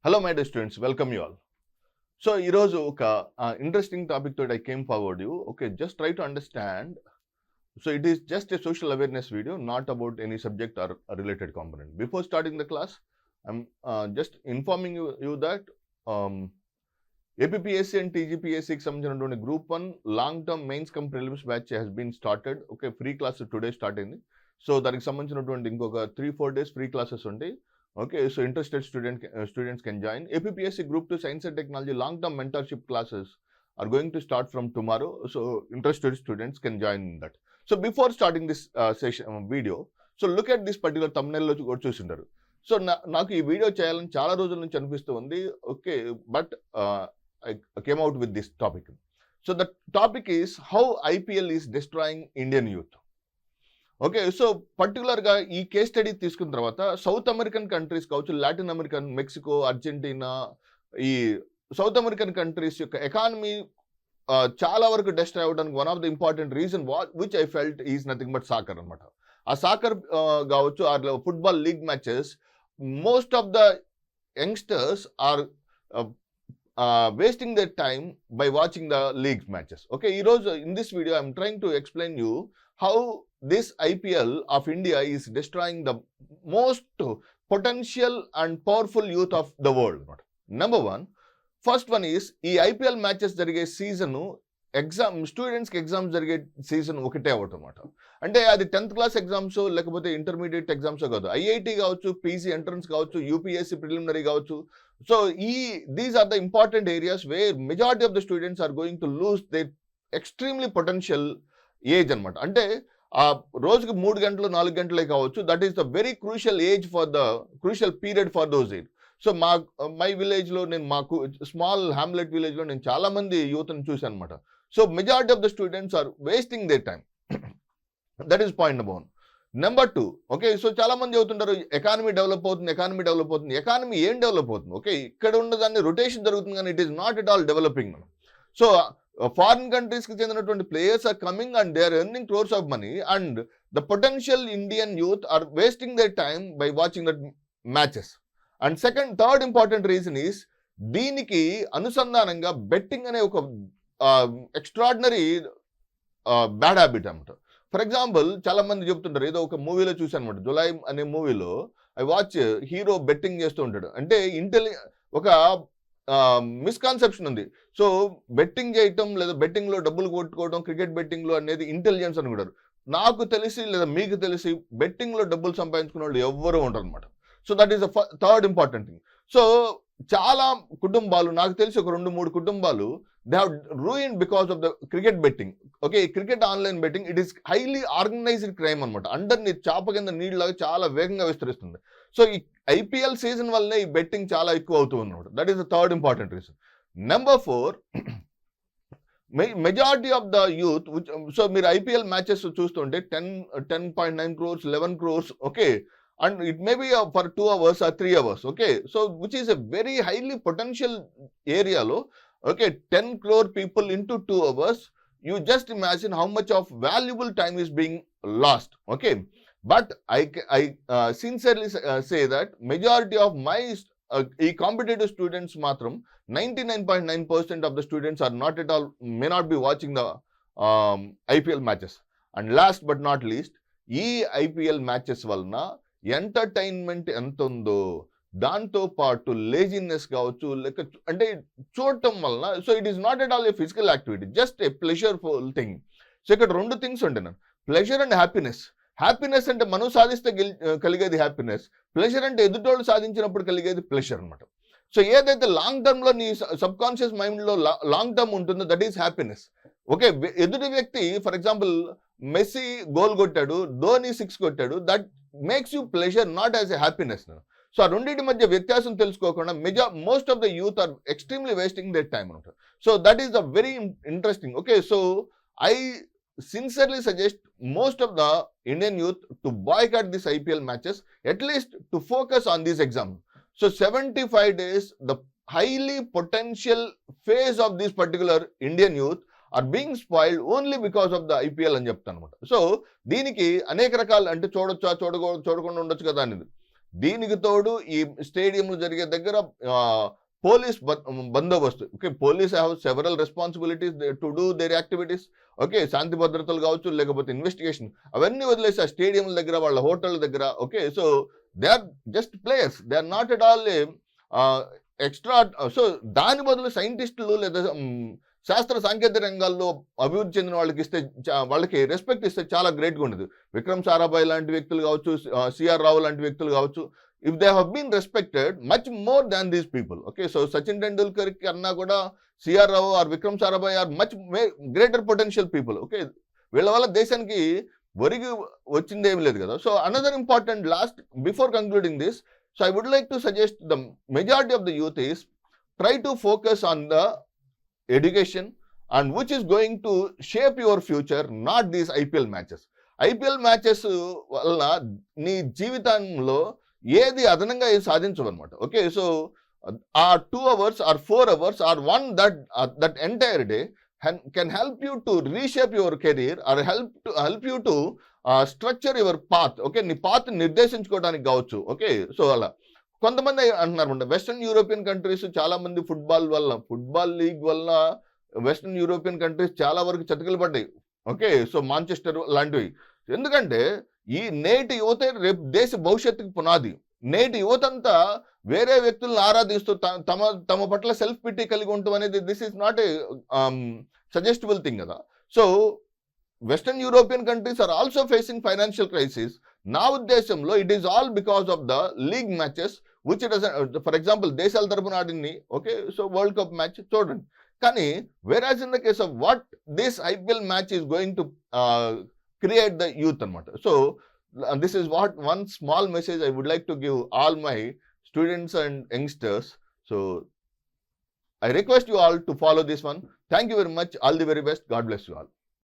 Hello, my dear students. Welcome you all. So, ఈరోజు ఒక interesting topic toward I came forward you. Okay, just try to understand. So, it is just a social awareness video, not about any subject or a related component. Before starting the class, I'm just informing you that APPSC and TGPSC కి సంబంధించినటువంటి group 1 long term mains cum prelims batch has been started. Okay, free class today start అయింది. So దానికి సంబంధించినటువంటి ఇంకొక 3-4 days free classes ఉంటాయి. Okay, so interested students can join. APPSC Group 2 Science and Technology long-term mentorship classes are going to start from tomorrow. So interested students can join in that. So before starting this video, so look at this particular thumbnail lo chusundaru. So నాకు ఈ video చేయాలని చాలా రోజుల నుంచి అనిపిస్తూ ఉంది. Okay, but I came out with this topic. So the topic is how IPL is destroying Indian youth. Okay, so పర్టికులర్గా ఈ కేస్ స్టడీ తీసుకున్న తర్వాత సౌత్ అమెరికన్ కంట్రీస్ కావచ్చు, లాటిన్ అమెరికన్, మెక్సికో, అర్జెంటీనా, ఈ సౌత్ అమెరికన్ కంట్రీస్ యొక్క economy చాలా వరకు destroy అవ్వడానికి one of the important reason which I felt is nothing but soccer అనమాట. ఆ సాకర్ కావచ్చు, ఆ football league matches, most of the youngsters are wasting their time by watching the league matches. Okay, ఈరోజు in this video I'm trying to explain you how this IPL of India is destroying the most potential and powerful youth of the world. Number one, first one is ఈ IPL matches జరిగే season స్టూడెంట్స్కి exams జరిగే season ఒకటే అవటమాట. అంటే అది 10th class exams లేకపోతే intermediate exams కాదు, ఐఐటి కావచ్చు, పీజీ ఎంట్రన్స్ కావచ్చు, యూపీఎస్సీ ప్రిలిమినరీ కావచ్చు. So these are the important areas where majority of the students are going to lose they extremely potential age అనమాట. అంటే ఆ రోజుకి 3 గంటలు 4 గంటలే కావచ్చు, that is the very crucial age for the crucial period for those age. So my విలేజ్లో నేను మాకు స్మాల్ హ్యామ్లెట్ విలేజ్లో నేను చాలా మంది యూత్ని చూశాను అనమాట. So majority of the students are wasting their time. That is point number 1. Number 2, okay, so చాలా మంది చెబుతుంటారు ఎకానమీ డెవలప్ అవుతుంది. ఎకానమీ ఏం డెవలప్ అవుతుంది? ఓకే, ఇక్కడ ఉన్నదాన్ని రొటేషన్ జరుగుతుంది, కానీ it is not at all developing. So foreign కంట్రీస్కి చెందినటువంటి players are coming and they are earning crores of money, and the potential Indian youth are wasting their time by watching that matches. And third important reason is దీనికి అనుసంధానంగా betting అనే ఒక extraordinary bad habit అనమాట. For example, చాలా మంది చెప్తుంటారు, ఏదో ఒక మూవీలో చూశాను అనమాట, జులై అనే మూవీలో ఐ వాచ్, హీరో బెట్టింగ్ చేస్తూ ఉంటాడు. అంటే ఒక మిస్కాన్సెప్షన్ ఉంది. సో బెట్టింగ్ చేయటం లేదా బెట్టింగ్లో డబ్బులు కొట్టుకోవడం, క్రికెట్ బెట్టింగ్లో అనేది ఇంటెలిజెన్స్ అనుకుంటారు. నాకు తెలిసి లేదా మీకు తెలిసి బెట్టింగ్లో డబ్బులు సంపాదించుకునే వాళ్ళు ఎవ్వరూ ఉంటారు అనమాట. So that is the third important thing. So చాలా కుటుంబాలు, నాకు తెలిసి ఒక 2-3 కుటుంబాలు, they have ruined because of the cricket betting. Okay, cricket online betting, it is highly organised crime అనమాట. అందరినీ చాప కింద నీళ్ళలాగా చాలా వేగంగా విస్తరిస్తుంది. సో ఈ ఐపీఎల్ సీజన్ వల్లనే ఈ బెట్టింగ్ చాలా ఎక్కువ అవుతుంది అనమాట. That is the third important reason. Number 4, majority of the youth, so మీరు ఐపీఎల్ మ్యాచెస్ చూస్తుంటే 10.9 crores, 11 crores, okay, and it may be for 2 hours or 3 hours, okay, so which is a very highly potential area lo, okay, 10 crore people into 2 hours, you just imagine how much of valuable time is being lost. Okay, but I sincerely say that majority of my competitive students matram 99.9% of the students are not at all, may not be watching the IPL matches. And last but not least, ee IPL matches valna entertainment ఎంత ఉందో దాంతో పాటు laziness కావచ్చు, లేక అంటే చూడటం వలన, so it is not at all A physical activity, just a ప్లెజర్ఫుల్ thing. So ఇక్కడ 2 థింగ్స్ ఉంటాయి, ప్లెజర్ అండ్ హ్యాపీనెస్. హ్యాపీనెస్ అంటే మనం సాధిస్తే కలిగేది హ్యాపీనెస్, ప్లెజర్ అంటే ఎదుటోళ్ళు సాధించినప్పుడు కలిగేది ప్లెజర్ అనమాట. సో ఏదైతే లాంగ్ టర్మ్లో నీ సబ్ కాన్షియస్ మైండ్లో లాంగ్ టర్మ్ ఉంటుందో దట్ ఈస్ హ్యాపీనెస్. ఓకే, ఎదుటి వ్యక్తి, ఫర్ ఎగ్జాంపుల్ మెస్సీ గోల్ కొట్టాడు, ధోని 6 కొట్టాడు, that makes you pleasure, not as a happiness. So ఆ రెండింటి మధ్య వ్యత్యాసం తెలుసుకోకుండా most of the youth are extremely wasting that time అనమాట. So that is the very interesting. Okay, so I sincerely suggest most of the Indian youth to boycott these IPL matches, at least to focus on this exam. So 75 days, the highly potential phase of this particular Indian youth are being spoiled only because of the IPL అని చెప్తాను అనమాట. So దీనికి అనేక రకాలు, అంటే చూడొచ్చా చూడకుండా ఉండొచ్చు కదా అనేది. దీనికి తోడు ఈ స్టేడియంలు జరిగే దగ్గర పోలీస్ బందోబస్తు. Okay, police have several responsibilities to do their activities. Okay, శాంతి భద్రతలు కావచ్చు, లేకపోతే ఇన్వెస్టిగేషన్, అవన్నీ వదిలేసి ఆ స్టేడియంల దగ్గర, వాళ్ళ హోటళ్ళ దగ్గర. Okay, so they are just players, they are not at all extra. So దాని బదులు సైంటిస్టులు లేదా శాస్త్ర సాంకేతిక రంగాల్లో అభివృద్ధి చెందిన వాళ్ళకి ఇస్తే, వాళ్ళకి రెస్పెక్ట్ ఇస్తే చాలా గ్రేట్గా ఉండదు. విక్రమ్ సారాభాయ్ లాంటి వ్యక్తులు కావచ్చు, సిఆర్ రావు లాంటి వ్యక్తులు కావచ్చు, if they have been respected much more than these people. Okay, so Sachin Tendulkar కన్నా కూడా CR Rao or Vikram Sarabhai are much greater potential people. Okay, వీళ్ళ వల్ల దేశానికి ఒరిగి వచ్చింది ఏమి లేదు కదా. So another important last before concluding this, so I would like to suggest the majority of the youth is try to focus on the education and which is going to shape your future, not these IPL matches. IPL matches వల్ల నీ జీవితంలో ఏది అదనంగా సాధించవన్నమాట. Okay, so ఆ 2 hours or 4 hours or one that entire day can help you to reshape your career or help you to structure your path. Okay, నీ path నిర్దేశించుకోవడానికి కావచ్చు. Okay, so అలా కొంతమంది అంటున్నారు, వెస్ట్రన్ యూరోపియన్ కంట్రీస్ చాలా మంది football league వల్ల western European countries చాలా వరకు చతికిలు పడ్డాయి. ఓకే, సో మాంచెస్టర్ లాంటివి. ఎందుకంటే ఈ నేటి యువతే రేపు దేశ భవిష్యత్తుకి పునాది. నేటి యువతంతా వేరే వ్యక్తులను ఆరాధిస్తూ తమ పట్ల సెల్ఫ్ పిటీ కలిగి ఉండటం అనేది this is not a suggestable thing కదా. So western European countries are also facing financial crisis. నా ఉద్దేశంలో it is all because of the league matches which for example దేశాల తరపున ఆడింది. Okay, so world cup match చూడండి. కానీ whereas in the case of what this IPL match is going to create the youth అనమాట. So this is what one small message I would like to give all my students and youngsters. So I request you all to follow this one. Thank you very much. All the very best. God bless you all.